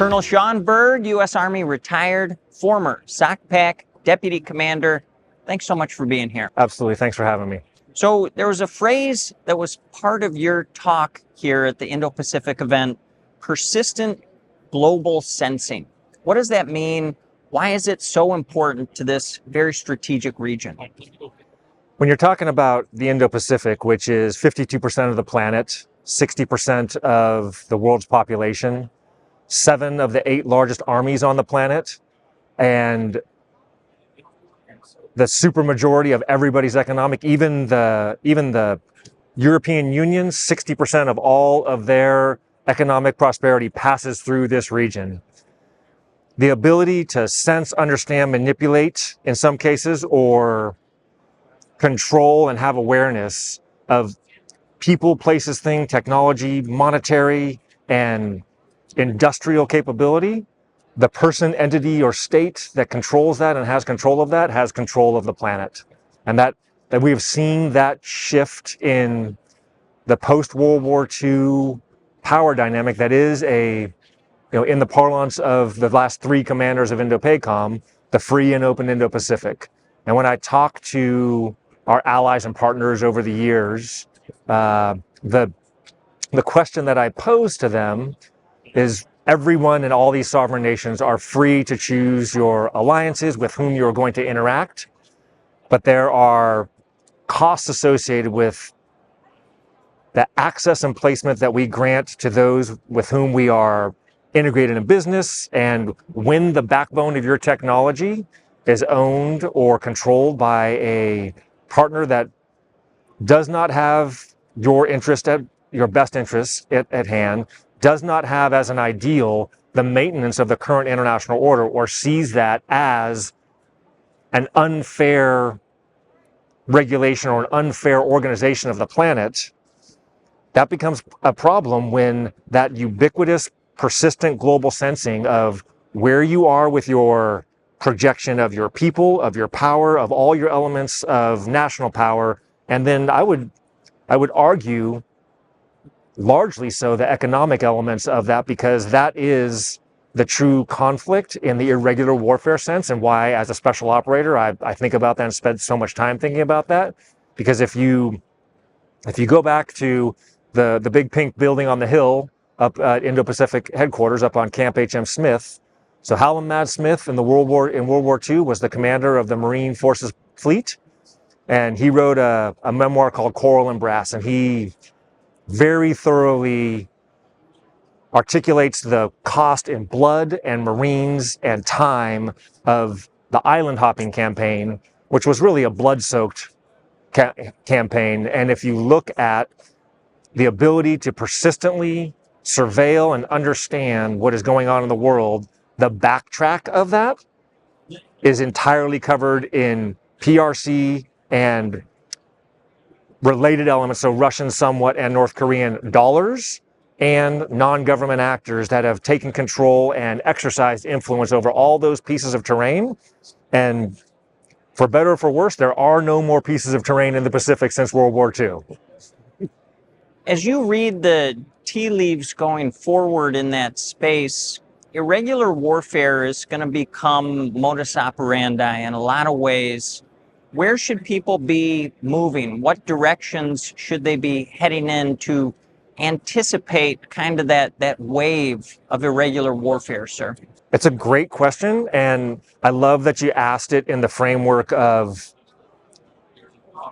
Colonel Sean Berg, U.S. Army retired, former SOCPAC Deputy Commander. Thanks so much for being here. Absolutely. Thanks for having me. So there was a phrase that was part of your talk here at the Indo-Pacific event, persistent global sensing. What does that mean? Why is it so important to this very strategic region? When you're talking about the Indo-Pacific, which is 52% of the planet, 60% of the world's population, 7 of the 8 largest armies on the planet, and the supermajority of everybody's economic, even the European Union, 60% of all of their economic prosperity passes through this region. The ability to sense, understand, manipulate in some cases, or control and have awareness of people, places, things, technology, monetary, and industrial capability, the person, entity, or state that controls that and has control of that has control of the planet. And that we have seen that shift in the post-World War II power dynamic that is in the parlance of the last 3 commanders of Indo-PACOM, the free and open Indo-Pacific. And when I talk to our allies and partners over the years, the question that I pose to them is, everyone in all these sovereign nations are free to choose your alliances with whom you're going to interact, but there are costs associated with the access and placement that we grant to those with whom we are integrated in business, and when the backbone of your technology is owned or controlled by a partner that does not have your best interest at hand, does not have as an ideal the maintenance of the current international order, or sees that as an unfair regulation or an unfair organization of the planet, that becomes a problem when that ubiquitous, persistent global sensing of where you are with your projection of your people, of your power, of all your elements of national power, and then I would argue largely so the economic elements of that, because that is the true conflict in the irregular warfare sense, and why as a special operator I think about that and spend so much time thinking about that. Because if you go back to the big pink building on the hill up at Indo-Pacific headquarters up on Camp H.M. Smith, so Hallam Mad Smith in World War II was the commander of the Marine Forces Fleet, and he wrote a memoir called Coral and Brass, and he very thoroughly articulates the cost in blood and Marines and time of the island hopping campaign, which was really a blood-soaked campaign. And if you look at the ability to persistently surveil and understand what is going on in the world, the backtrack of that is entirely covered in PRC and related elements, so Russian somewhat and North Korean dollars, and non-government actors that have taken control and exercised influence over all those pieces of terrain. And for better or for worse, there are no more pieces of terrain in the Pacific since World War II. As you read the tea leaves going forward in that space, irregular warfare is going to become modus operandi in a lot of ways. Where should people be moving? What directions should they be heading in to anticipate kind of that wave of irregular warfare, sir? It's a great question, and I love that you asked it in the framework of,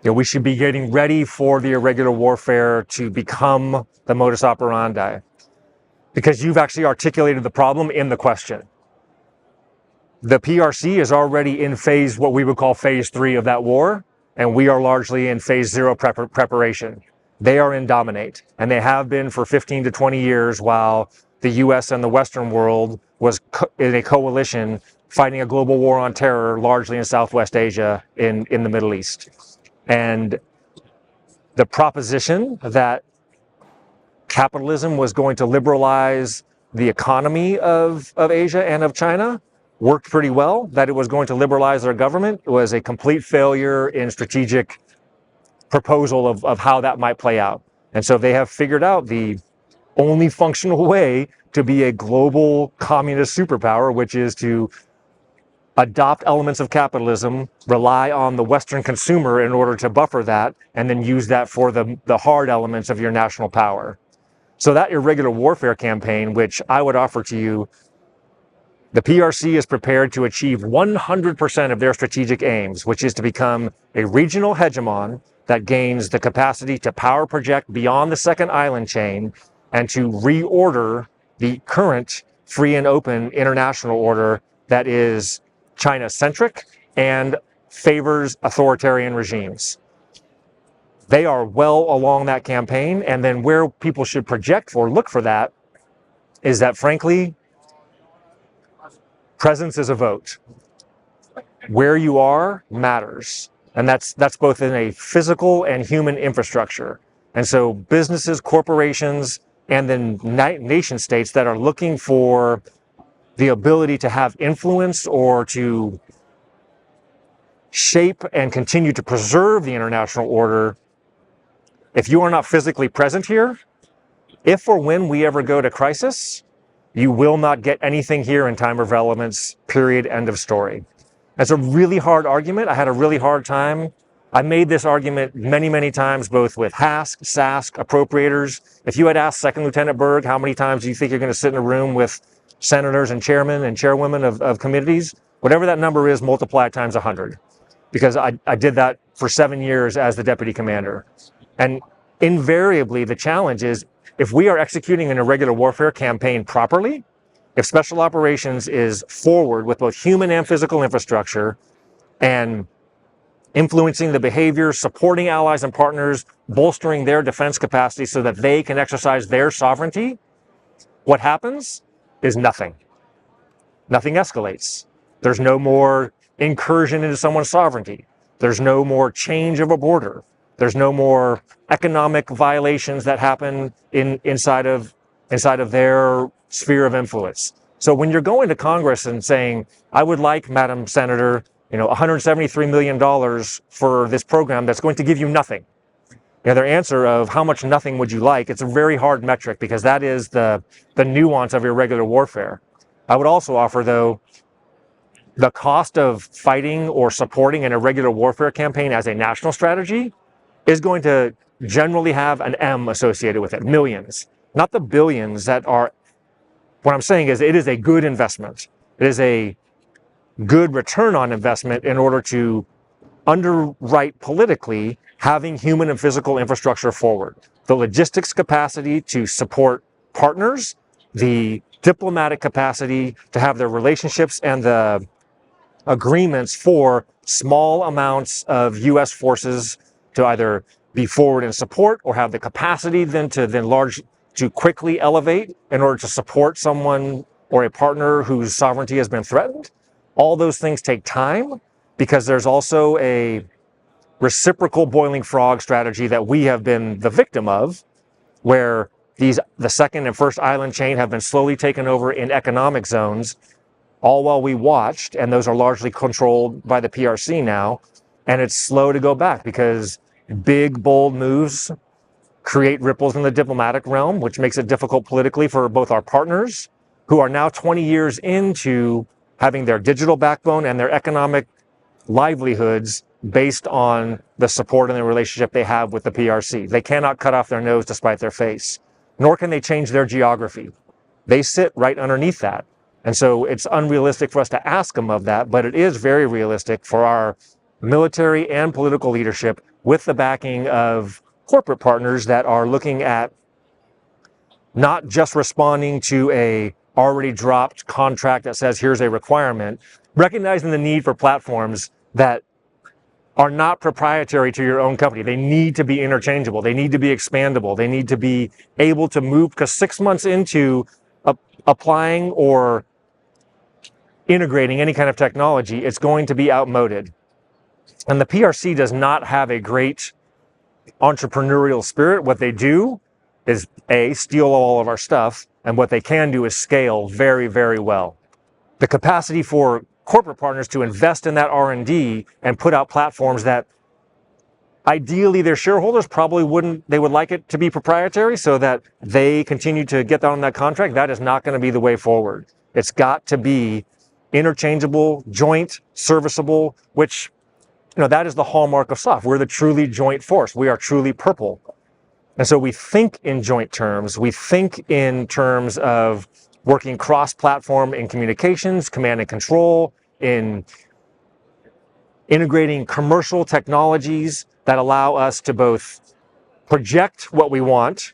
we should be getting ready for the irregular warfare to become the modus operandi, because you've actually articulated the problem in the question. The PRC is already in what we would call phase 3 of that war, and we are largely in phase 0 preparation. They are in dominate, and they have been for 15 to 20 years, while the US and the Western world was in a coalition fighting a global war on terror, largely in Southwest Asia, in the Middle East. And the proposition that capitalism was going to liberalize the economy of Asia and of China worked pretty well. That it was going to liberalize their government was a complete failure in strategic proposal of how that might play out. And so they have figured out the only functional way to be a global communist superpower, which is to adopt elements of capitalism, rely on the Western consumer in order to buffer that, and then use that for the hard elements of your national power. So that irregular warfare campaign, which I would offer to you, the PRC is prepared to achieve 100% of their strategic aims, which is to become a regional hegemon that gains the capacity to power project beyond the second island chain and to reorder the current free and open international order that is China-centric and favors authoritarian regimes. They are well along that campaign, and then where people should project for, look for that, is that, frankly, presence is a vote. Where you are matters, and that's both in a physical and human infrastructure. And so businesses, corporations, and then nation states that are looking for the ability to have influence or to shape and continue to preserve the international order, if you are not physically present here, if or when we ever go to crisis, you will not get anything here in time of relevance, period, end of story. That's a really hard argument. I had a really hard time. I made this argument many, many times, both with HASC, SASC, appropriators. If you had asked Second Lieutenant Berg, how many times do you think you're going to sit in a room with senators and chairmen and chairwomen of committees? Whatever that number is, multiply it times 100. Because I did that for 7 years as the deputy commander. And invariably, the challenge is, if we are executing an irregular warfare campaign properly, if special operations is forward with both human and physical infrastructure and influencing the behavior, supporting allies and partners, bolstering their defense capacity so that they can exercise their sovereignty, what happens is nothing. Nothing escalates. There's no more incursion into someone's sovereignty. There's no more change of a border. There's no more economic violations that happen inside of their sphere of influence. So when you're going to Congress and saying, I would like, Madam Senator, $173 million for this program that's going to give you nothing. Their answer of how much nothing would you like, it's a very hard metric because that is the nuance of irregular warfare. I would also offer, though, the cost of fighting or supporting an irregular warfare campaign as a national strategy is going to generally have an M associated with it, millions, not the billions that are. What I'm saying is it is a good investment. It is a good return on investment in order to underwrite politically having human and physical infrastructure forward. The logistics capacity to support partners, the diplomatic capacity to have their relationships and the agreements for small amounts of U.S. forces to either be forward in support or have the capacity to quickly elevate in order to support someone or a partner whose sovereignty has been threatened. All those things take time because there's also a reciprocal boiling frog strategy that we have been the victim of, where the second and first island chain have been slowly taken over in economic zones, all while we watched, and those are largely controlled by the PRC now, and it's slow to go back because big, bold moves create ripples in the diplomatic realm, which makes it difficult politically for both our partners, who are now 20 years into having their digital backbone and their economic livelihoods based on the support and the relationship they have with the PRC. They cannot cut off their nose to spite their face, nor can they change their geography. They sit right underneath that. And so it's unrealistic for us to ask them of that, but it is very realistic for our military and political leadership with the backing of corporate partners that are looking at not just responding to a already dropped contract that says here's a requirement, recognizing the need for platforms that are not proprietary to your own company. They need to be interchangeable. They need to be expandable. They need to be able to move, because 6 months into applying or integrating any kind of technology, it's going to be outmoded. And the PRC does not have a great entrepreneurial spirit. What they do is steal all of our stuff, and what they can do is scale very, very well. The capacity for corporate partners to invest in that R&D and put out platforms that Ideally, their shareholders probably wouldn't, they would like it to be proprietary so that they continue to get on that contract. That is not going to be the way forward. It's got to be interchangeable, joint, serviceable, which, that is the hallmark of SOF. We're the truly joint force. We are truly purple. And so we think in joint terms. We think in terms of working cross-platform in communications, command and control, in integrating commercial technologies that allow us to both project what we want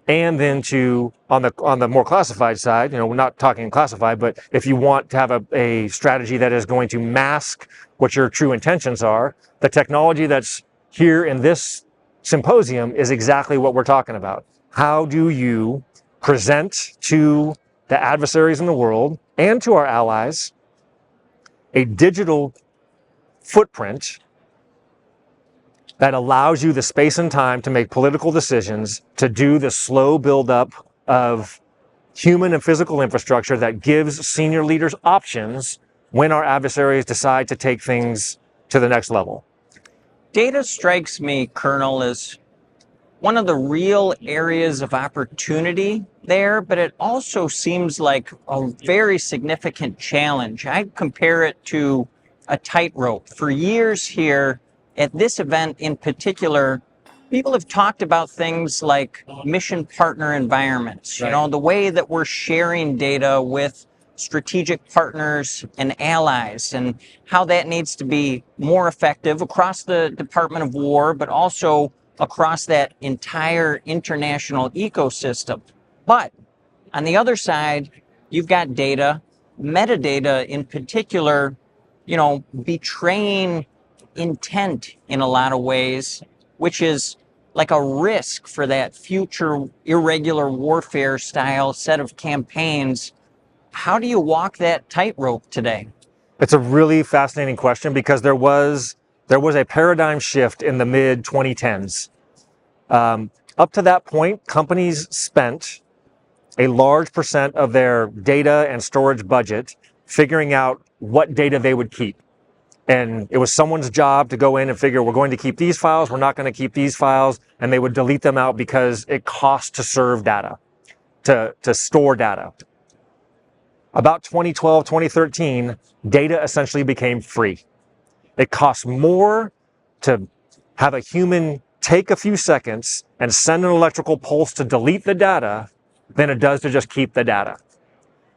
and then to, on the more classified side, we're not talking classified, but if you want to have a strategy that is going to mask what your true intentions are, the technology that's here in this symposium is exactly what we're talking about. How do you present to the adversaries in the world and to our allies a digital footprint that allows you the space and time to make political decisions, to do the slow buildup of human and physical infrastructure that gives senior leaders options when our adversaries decide to take things to the next level. Data strikes me, Colonel, as one of the real areas of opportunity there, but it also seems like a very significant challenge. I compare it to a tightrope. For years here, at this event in particular, people have talked about things like mission partner environments, Right. The way that we're sharing data with strategic partners and allies, and how that needs to be more effective across the Department of War, but also across that entire international ecosystem. But on the other side, you've got data, metadata in particular, betraying intent in a lot of ways, which is like a risk for that future irregular warfare style set of campaigns. How do you walk that tightrope today? It's a really fascinating question because there was a paradigm shift in the mid 2010s. Up to that point, companies spent a large percent of their data and storage budget figuring out what data they would keep. And it was someone's job to go in and figure, we're going to keep these files, we're not going to keep these files, and they would delete them out because it costs to serve data, to store data. About 2012, 2013, data essentially became free. It costs more to have a human take a few seconds and send an electrical pulse to delete the data than it does to just keep the data.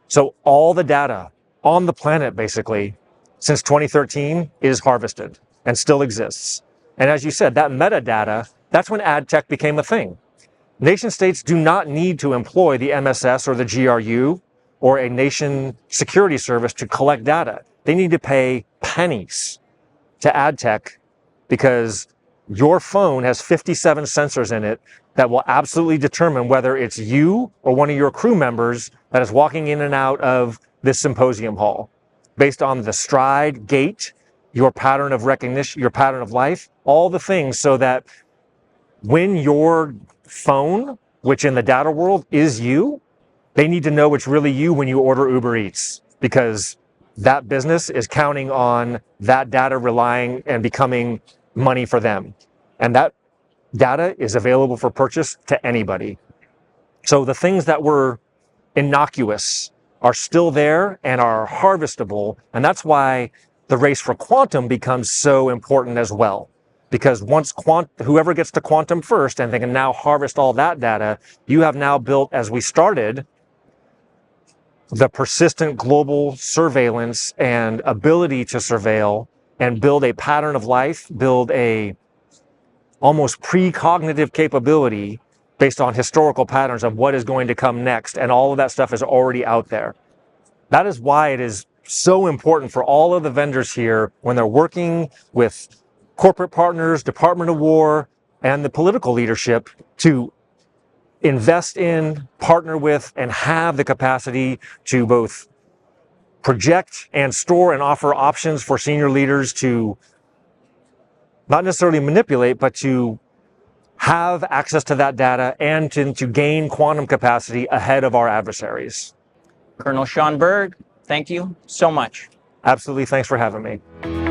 So all the data on the planet, basically, since 2013 is harvested and still exists. And as you said, that metadata, that's when ad tech became a thing. Nation states do not need to employ the MSS or the GRU or a nation security service to collect data. They need to pay pennies to ad tech because your phone has 57 sensors in it that will absolutely determine whether it's you or one of your crew members that is walking in and out of this symposium hall, based on the stride, gait, your pattern of recognition, your pattern of life, all the things, so that when your phone, which in the data world is you, they need to know it's really you when you order Uber Eats, because that business is counting on that data relying and becoming money for them. And that data is available for purchase to anybody. So the things that were innocuous are still there and are harvestable. And that's why the race for quantum becomes so important as well. Because once whoever gets to quantum first and they can now harvest all that data, you have now built, as we started, the persistent global surveillance and ability to surveil and build a pattern of life, build a almost precognitive capability based on historical patterns of what is going to come next. And all of that stuff is already out there. That is why it is so important for all of the vendors here when they're working with corporate partners, Department of War, and the political leadership to invest in, partner with, and have the capacity to both project and store and offer options for senior leaders to not necessarily manipulate, but to have access to that data and to gain quantum capacity ahead of our adversaries. Colonel Sean Berg, thank you so much. Absolutely. Thanks for having me.